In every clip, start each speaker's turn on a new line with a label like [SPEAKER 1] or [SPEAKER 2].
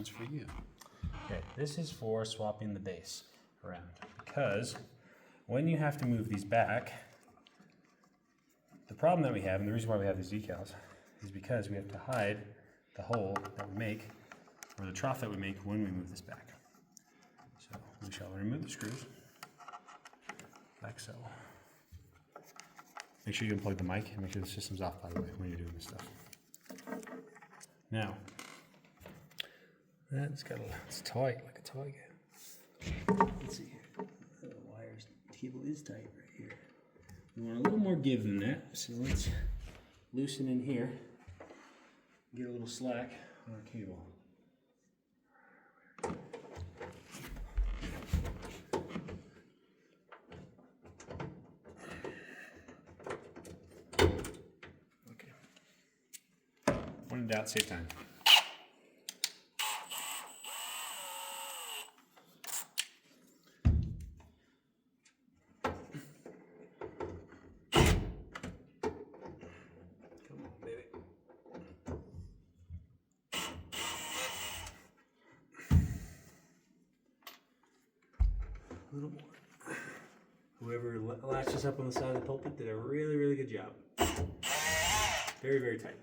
[SPEAKER 1] one's for you. Okay, this is for swapping the base around, because when you have to move these back, the problem that we have, and the reason why we have these decals, is because we have to hide the hole that we make, or the trough that we make when we move this back. So we shall remove the screws, like so. Make sure you unplug the mic and make sure the system's off, by the way, when you're doing this stuff. Now, it's tight, like a tiger. Let's see here. The wires, the cable is tight right here. We want a little more give than that, so let's loosen in here, get a little slack on our cable. When in doubt, save time. Come on, baby. A little more. Whoever latched us up on the side of the pulpit did a really, really good job. Very, very tight.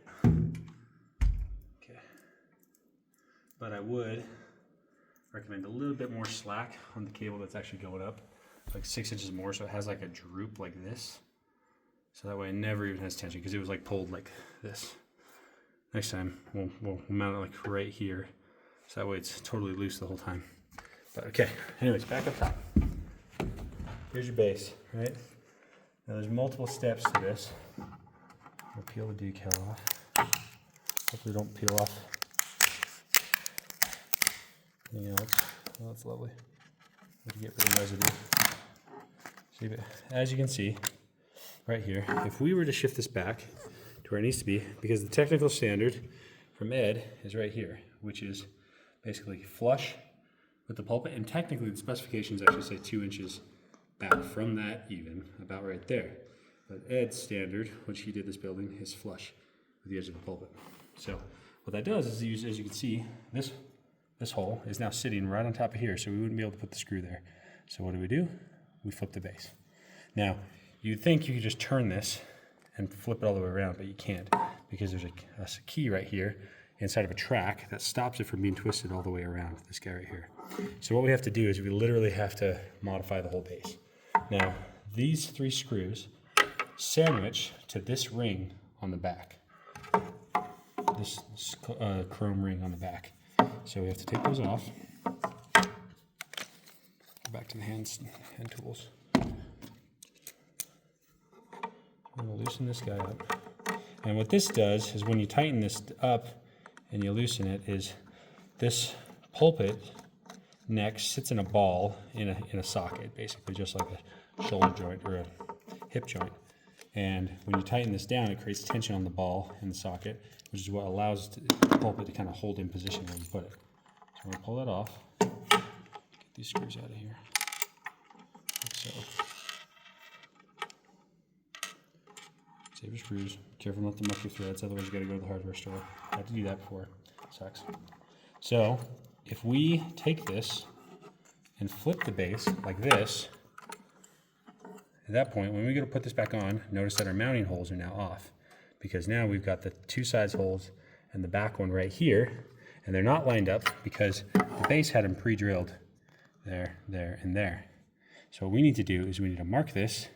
[SPEAKER 1] But I would recommend a little bit more slack on the cable that's actually going up, like 6 inches more, so it has like a droop like this. So that way it never even has tension, because it was like pulled like this. Next time we'll mount it like right here, so that way it's totally loose the whole time. But okay, anyways, back up top. Here's your base, right? Now there's multiple steps to this. I'll peel the decal off. Hopefully don't peel off anything else. Oh, that's lovely. Have to get rid of residue. See, but as you can see, right here, if we were to shift this back to where it needs to be, because the technical standard from Ed is right here, which is basically flush with the pulpit, and technically the specifications actually say 2 inches back from that, even about right there. But Ed's standard, which he did this building, is flush with the edge of the pulpit. So what that does is, as you can see, this hole is now sitting right on top of here, so we wouldn't be able to put the screw there. So what do? We flip the base. Now, you'd think you could just turn this and flip it all the way around, but you can't, because there's a key right here inside of a track that stops it from being twisted all the way around, this guy right here. So what we have to do is we literally have to modify the whole base. Now, these 3 screws sandwich to this ring on the back, this chrome ring on the back. So we have to take those off. Go back to the hand tools. And we'll loosen this guy up. And what this does is when you tighten this up and you loosen it, is this pulpit neck sits in a ball in a socket, basically just like a shoulder joint or a hip joint. And when you tighten this down, it creates tension on the ball in the socket, which is what allows the pulpit to kind of hold in position when you put it. So I'm going to pull that off, get these screws out of here, like so. Save your screws, careful not to muck your threads, otherwise you got to go to the hardware store. I had to do that before, sucks. So if we take this and flip the base like this, at that point, when we go to put this back on, notice that our mounting holes are now off, because now we've got the 2 sides holes and the back one right here, and they're not lined up because the base had them pre-drilled there, there, and there. So what we need to do is we need to mark this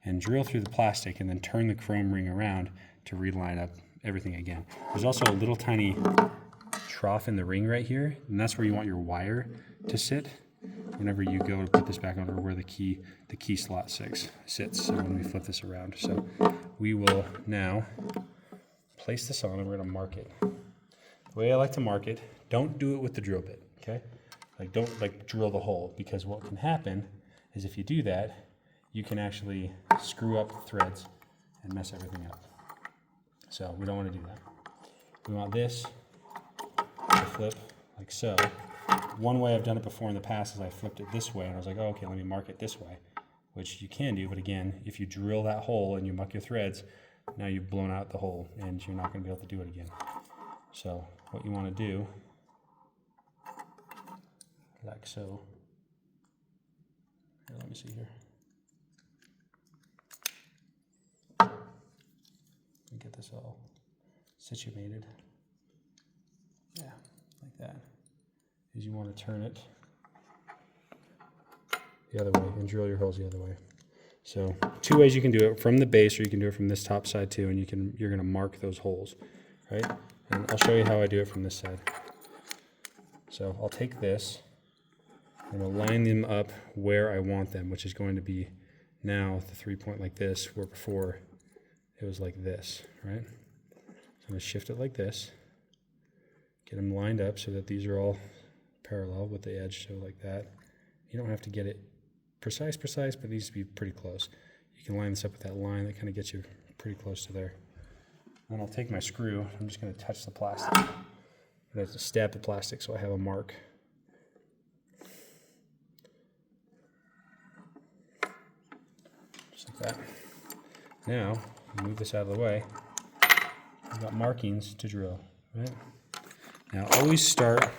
[SPEAKER 1] and drill through the plastic and then turn the chrome ring around to reline up everything again. There's also a little tiny trough in the ring right here, and that's where you want your wire to sit whenever you go to put this back on, or where the key slot sits. So when we flip this around, so we will now place this on and we're going to mark it. The way I like to mark it, don't do it with the drill bit, okay? Like don't drill the hole, because what can happen is if you do that, you can actually screw up threads and mess everything up. So we don't want to do that. We want this to flip like so. One way I've done it before in the past is I flipped it this way, and I was like, oh, okay, let me mark it this way, which you can do, but again, if you drill that hole and you muck your threads, now you've blown out the hole and you're not going to be able to do it again. So what you want to do like so. Here, let me see here. Let me get this all situated. Yeah, like that. Is you want to turn it the other way and drill your holes the other way. So 2 ways you can do it: from the base, or you can do it from this top side too, and you're going to mark those holes, right? And I'll show you how I do it from this side. So I'll take this, and I'll line them up where I want them, which is going to be now the 3-point like this, where before it was like this, right? So I'm going to shift it like this, get them lined up so that these are all parallel with the edge, so like that. You don't have to get it precise, but it needs to be pretty close. You can line this up with that line that kind of gets you pretty close to there. And then I'll take my screw. I'm just going to touch the plastic. I'm going to stab the plastic so I have a mark. Just like that. Now, move this out of the way. We've got markings to drill, right? Now, always start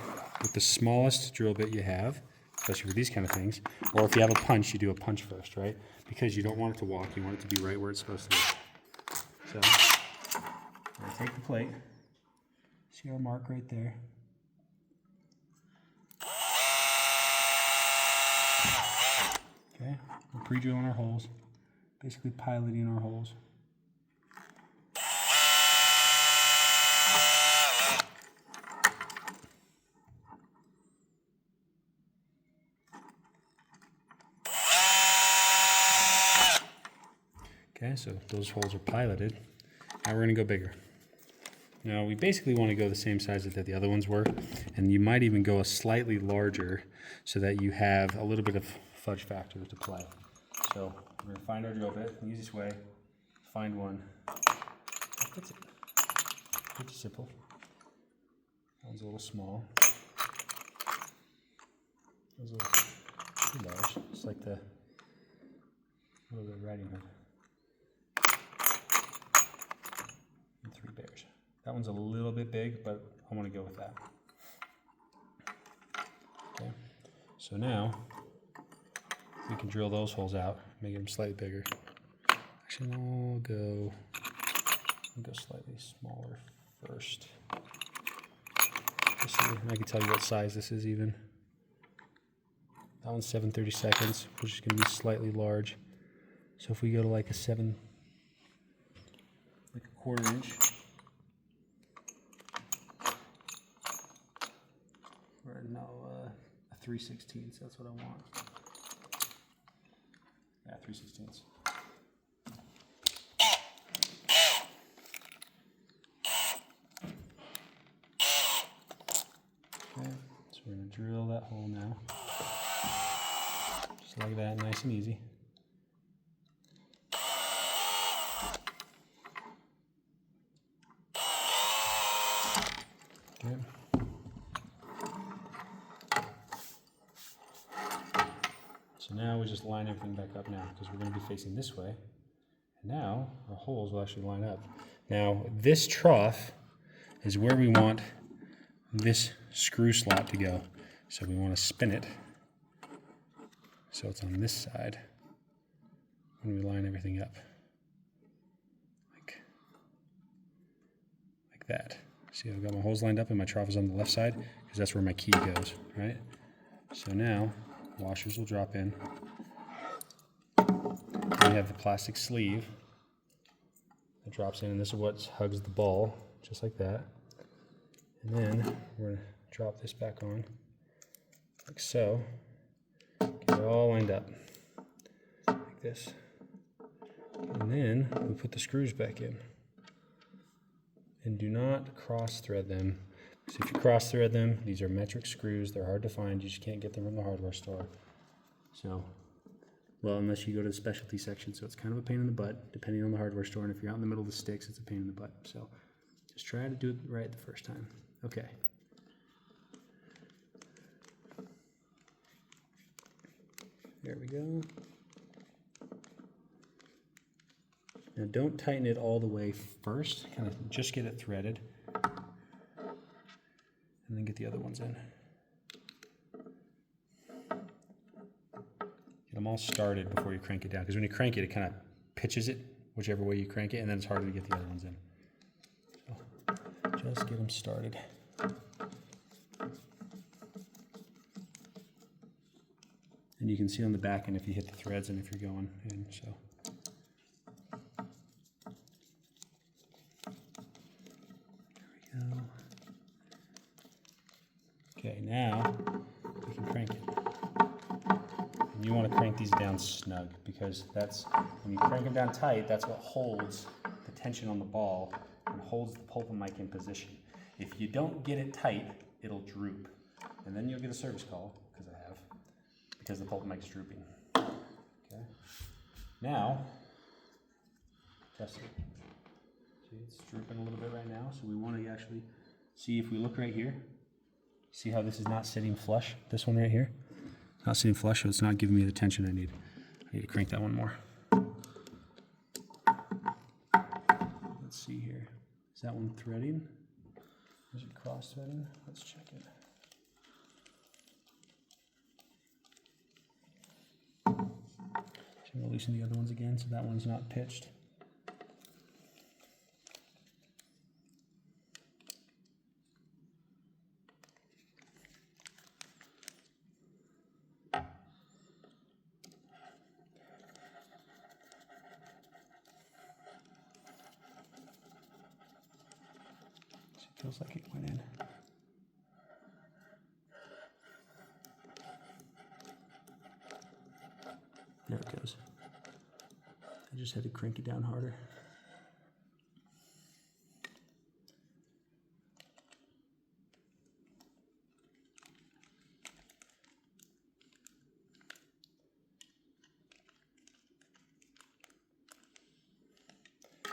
[SPEAKER 1] with the smallest drill bit you have, especially for these kind of things. Or if you have a punch, you do a punch first, right? Because you don't want it to walk, you want it to be right where it's supposed to be. So, I'm going to take the plate. See our mark right there? Okay, we're pre-drilling our holes, basically piloting our holes. Okay, so those holes are piloted. Now we're going to go bigger. Now we basically want to go the same size that the other ones were, and you might even go a slightly larger so that you have a little bit of fudge factor to play. So we're going to find our drill bit, the easiest way, find one. That's it. Pretty simple. That one's a little small. That one's a little too large. It's like the Little Riding Hood. And 3 bears. That one's a little bit big, but I want to go with that. Okay. So now we can drill those holes out, make them slightly bigger. Actually, I'll go slightly smaller first. Let's see, I can tell you what size this is even. That one's 7/32, which is going to be slightly large. So if we go to like a 1/4 inch, or no, a 3/16. That's what I want. Yeah, 3/16. Okay, so we're going to drill that hole now. Just like that, nice and easy. Okay. So now we just line everything back up now, because we're going to be facing this way. And now our holes will actually line up. Now this trough is where we want this screw slot to go. So we want to spin it so it's on this side when we line everything up. Like that. See, I've got my holes lined up and my trough is on the left side because that's where my key goes, right? So now washers will drop in. We have the plastic sleeve that drops in, and this is what hugs the ball, just like that. And then we're going to drop this back on, like so. Get it all lined up, like this. And then we put the screws back in. And do not cross-thread them. So if you cross-thread them, these are metric screws. They're hard to find. You just can't get them from the hardware store. So, well, unless you go to the specialty section. So it's kind of a pain in the butt, depending on the hardware store. And if you're out in the middle of the sticks, it's a pain in the butt. So just try to do it right the first time. Okay. There we go. Now don't tighten it all the way first, kind of just get it threaded, and then get the other ones in. them all started before you crank it down. Because when you crank it, it kind of pitches it whichever way you crank it, and then it's harder to get the other ones in. So just get them started. And you can see on the back end if you hit the threads and if you're going in. So. There we go. Okay, now we can crank it. And you want to crank these down snug because that's, when you crank them down tight, that's what holds the tension on the ball and holds the Pulpit Mic in position. If you don't get it tight, it'll droop. And then you'll get a service call, because the Pulpit Mic's drooping. Okay. Now, test it. See, it's drooping a little bit right now, so we want to actually see if we look right here. See how this is not sitting flush? This one right here? It's not sitting flush, so it's not giving me the tension I need. I need to crank that one more. Let's see here. Is that one threading? Is it cross threading? Let's check it. I'm going to loosen the other ones again so that one's not pitched. It feels like it went in. There it goes. I just had to crank it down harder.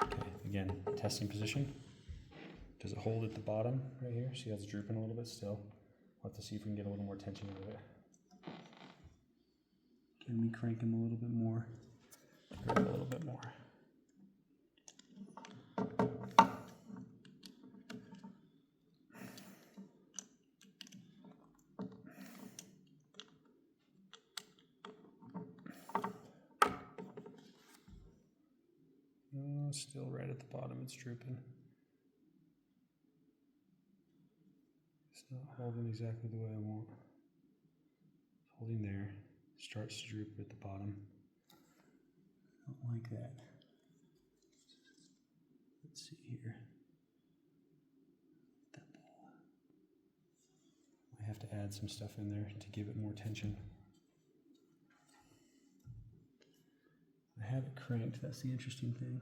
[SPEAKER 1] Okay, again, testing position. Does it hold at the bottom right here? See how it's drooping a little bit still? We'll have to see if we can get a little more tension out of it. Can we crank him a little bit more? Grab a little bit more. Oh, still right at the bottom, it's drooping. It's not holding exactly the way I want. It's holding there. Starts to droop at the bottom. Don't like that. Let's see here. That ball. I have to add some stuff in there to give it more tension. I have it cranked, that's the interesting thing.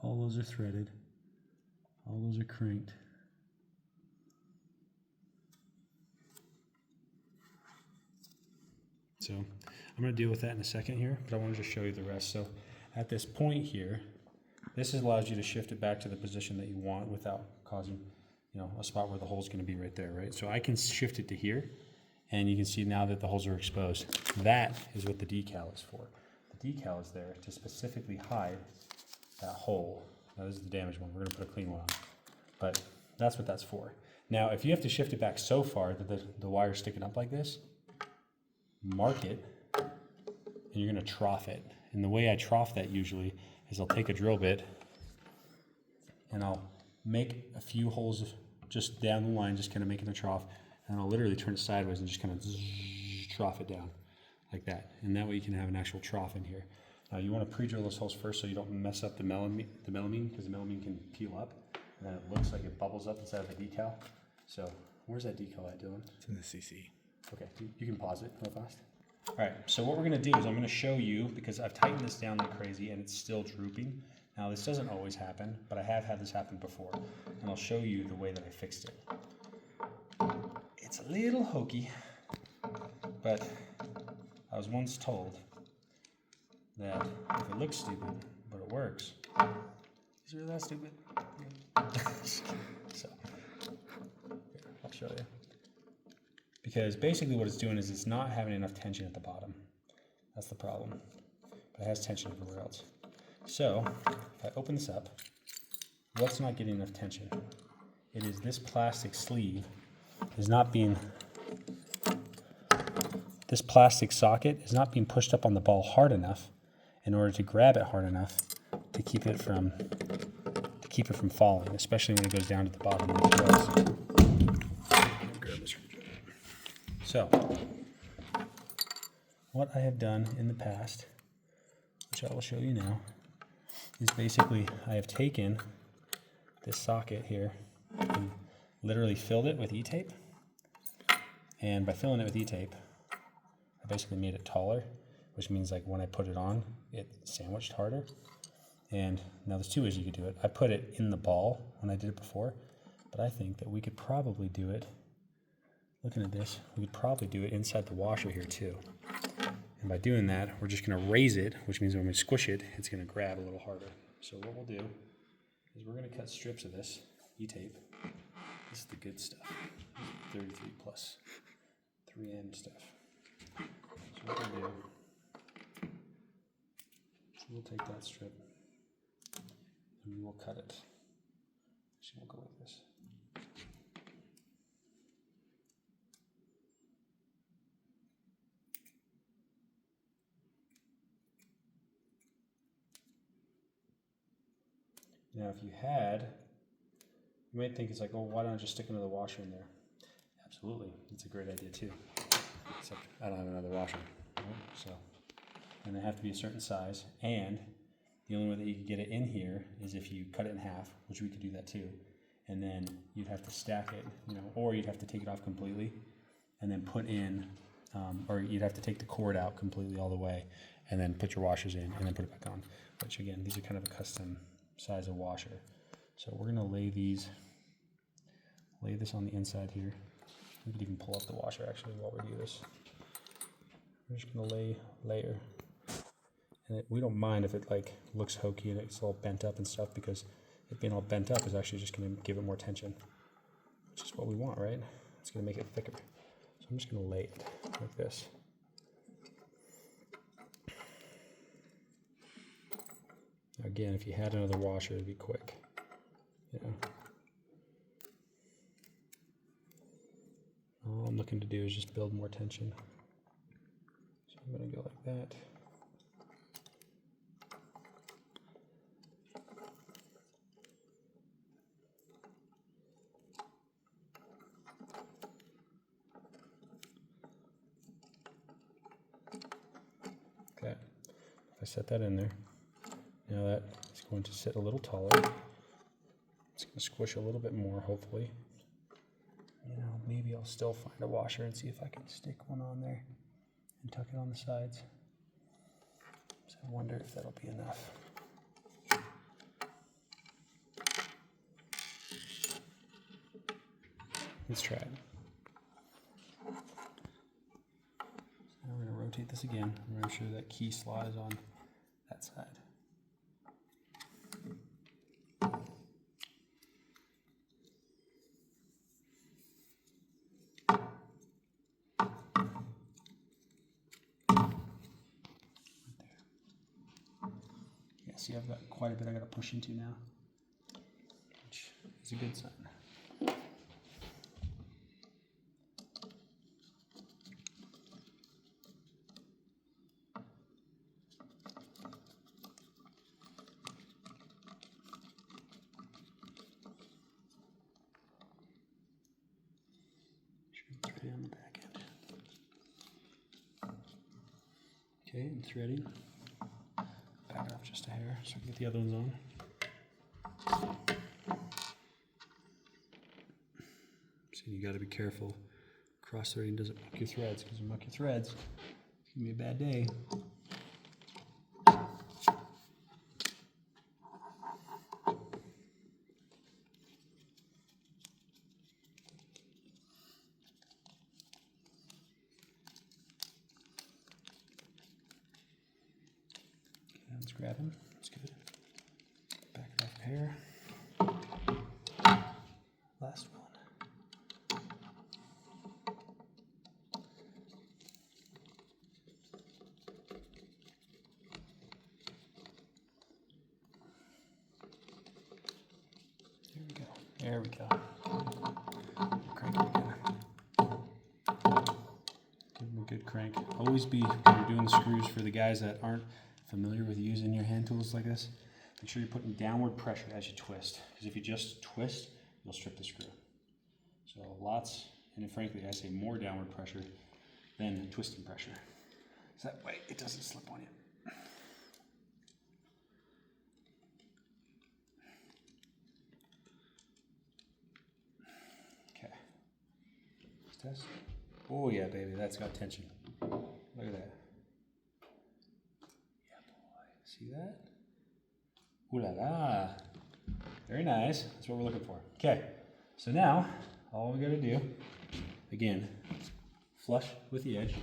[SPEAKER 1] All those are threaded. All those are cranked. So I'm going to deal with that in a second here, but I want to just show you the rest. So at this point here, this allows you to shift it back to the position that you want without causing, a spot where the hole's going to be right there, right? So I can shift it to here, and you can see now that the holes are exposed. That is what the decal is for. The decal is there to specifically hide that hole. Now this is the damaged one. We're going to put a clean one on. But that's what that's for. Now, if you have to shift it back so far that the wire's sticking up like this, mark it, and you're going to trough it. And the way I trough that usually is I'll take a drill bit and I'll make a few holes just down the line, just kind of making a trough, and I'll literally turn it sideways and just kind of trough it down like that. And that way you can have an actual trough in here. Now you want to pre-drill those holes first so you don't mess up the melamine, because the melamine can peel up, and then it looks like it bubbles up inside of the decal. So where's that decal at, Dylan?
[SPEAKER 2] It's in the CC.
[SPEAKER 1] Okay, you can pause it real fast. All right, so what we're going to do is I'm going to show you, because I've tightened this down like crazy and it's still drooping. Now this doesn't always happen, but I have had this happen before, and I'll show you the way that I fixed it. It's a little hokey, but I was once told that if it looks stupid, but it works, is it really that stupid? So, here, I'll show you. Because basically what it's doing is it's not having enough tension at the bottom. That's the problem. But it has tension everywhere else. So, if I open this up, what's not getting enough tension? It is this plastic sleeve is not being this plastic socket is not being pushed up on the ball hard enough in order to grab it hard enough to keep it from falling, especially when it goes down to the bottom of the threads. So, what I have done in the past, which I will show you now, is basically I have taken this socket here and literally filled it with E-tape. And by filling it with E-tape, I basically made it taller, which means like when I put it on, it sandwiched harder. And now there's two ways you could do it. I put it in the ball when I did it before, but I think that we could probably do it, looking at this, we could probably do it inside the washer here too. And by doing that, we're just gonna raise it, which means when we squish it, it's gonna grab a little harder. So what we'll do is we're gonna cut strips of this E-tape. This is the good stuff, 33 plus 3M stuff. So what we'll do, we'll take that strip and we will cut it. Actually, we'll go like this. Now, if you had, you might think it's like, oh, why don't I just stick another washer in there? Absolutely, it's a great idea too. Except I don't have another washer, right? So, and they have to be a certain size, and the only way that you can get it in here is if you cut it in half, which we could do that too, and then you'd have to stack it, or you'd have to take it off completely, and then put in, or you'd have to take the cord out completely all the way, and then put your washers in, and then put it back on. Which again, these are kind of a custom size of washer. So we're gonna lay this on the inside here. We could even pull up the washer actually while we do this. We're just gonna lay layer. And we don't mind if it like looks hokey and it's all bent up and stuff, because it being all bent up is actually just gonna give it more tension, which is what we want, right? It's gonna make it thicker. So I'm just gonna lay it like this. Again, if you had another washer, it'd be quick. All I'm looking to do is just build more tension. So I'm going to go like that. Okay, I set that in there. Now that is going to sit a little taller. It's going to squish a little bit more, hopefully. Maybe I'll still find a washer and see if I can stick one on there and tuck it on the sides. So I wonder if that'll be enough. Let's try it. Now we're going to rotate this again. I'm going to make sure that key slot is on that side. See, I've got quite a bit I got to push into now, which is a good sign. Thread on the back end. Okay, I'm threading. Back it off just a hair so I can get the other ones on. So you got to be careful. Cross threading doesn't muck your threads, because if you muck your threads, it's gonna be a bad day. Let's grab him. That's good. Back it off hair. Last one. There we go. Crank it again. Give him a good crank. Always be, when you're doing the screws, for the guys that aren't familiar with using your hand tools like this, make sure you're putting downward pressure as you twist. Because if you just twist, you'll strip the screw. So lots, and frankly, I say more downward pressure than twisting pressure. So that way it doesn't slip on you. Okay. Let's test. Oh yeah, baby, that's got tension. Look at that. Yeah, boy. See that? Ooh la la. Very nice. That's what we're looking for. Okay. So now, all we gotta do, again, flush with the edge,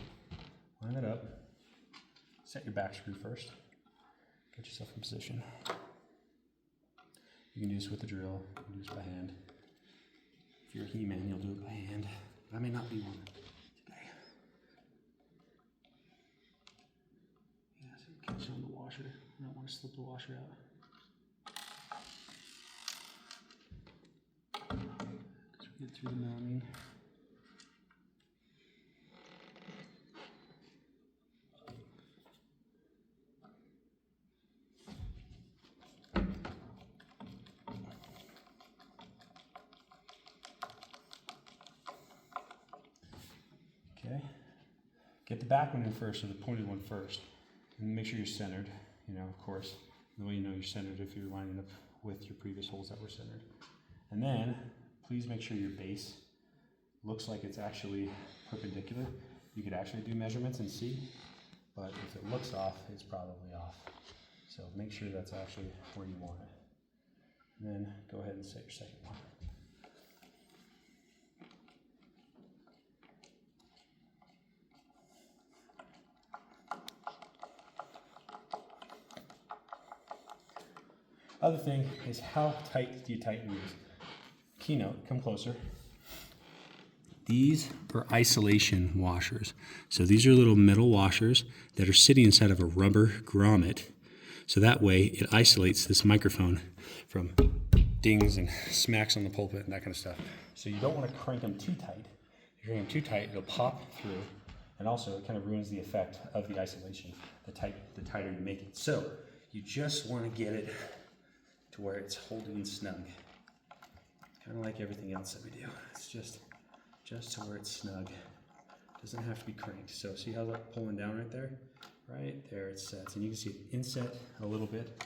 [SPEAKER 1] line it up, set your back screw first, get yourself in position. You can do this with the drill, you can do this by hand. If you're a He-Man, you'll do it by hand. I may not be one today. Yeah, so you catch on the washer. You don't want to slip the washer out. Because we get through the milling. Okay, get the back one in first, or the pointed one first, and make sure you're centered, you know, of course. The way you know you're centered if you're lining up with your previous holes that were centered. And then, please make sure your base looks like it's actually perpendicular. You could actually do measurements and see, but if it looks off, it's probably off. So make sure that's actually where you want it. And then go ahead and set your second one. Other thing is, how tight do you tighten these? Keynote, come closer. These are isolation washers. So these are little metal washers that are sitting inside of a rubber grommet. So that way it isolates this microphone from dings and smacks on the pulpit and that kind of stuff. So you don't want to crank them too tight. If you crank them too tight, it'll pop through. And also it kind of ruins the effect of the isolation, the tighter you make it. So you just want to get it to where it's holding snug. Kind of like everything else that we do. It's just to where it's snug. Doesn't have to be cranked. So see how that's pulling down right there? Right there it sets. And you can see it inset a little bit,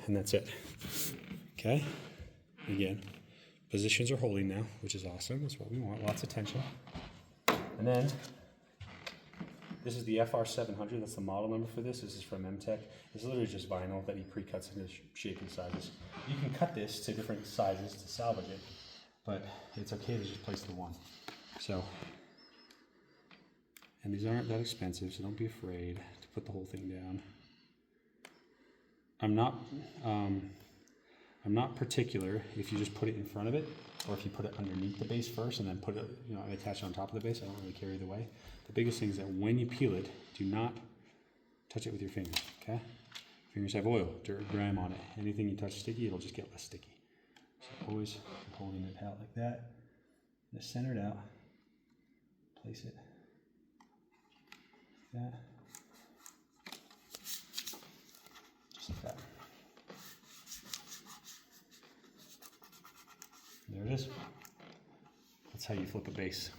[SPEAKER 1] and that's it. Okay? Again, positions are holding now, which is awesome. That's what we want, lots of tension. And then, this is the FR700, that's the model number for this. This is from M-Tech. It's literally just vinyl that he pre-cuts into shape and sizes. You can cut this to different sizes to salvage it, but it's okay to just place the one. So, and these aren't that expensive, so don't be afraid to put the whole thing down. I'm not particular if you just put it in front of it, or if you put it underneath the base first and then put it, you know, attach it on top of the base. I don't really care either way. The biggest thing is that when you peel it, do not touch it with your fingers, okay? Fingers have oil, dirt, grime on it. Anything you touch sticky, it'll just get less sticky. So always holding it out like that. Just center it out. Place it like that. Just like that. There it is. That's how you flip a base.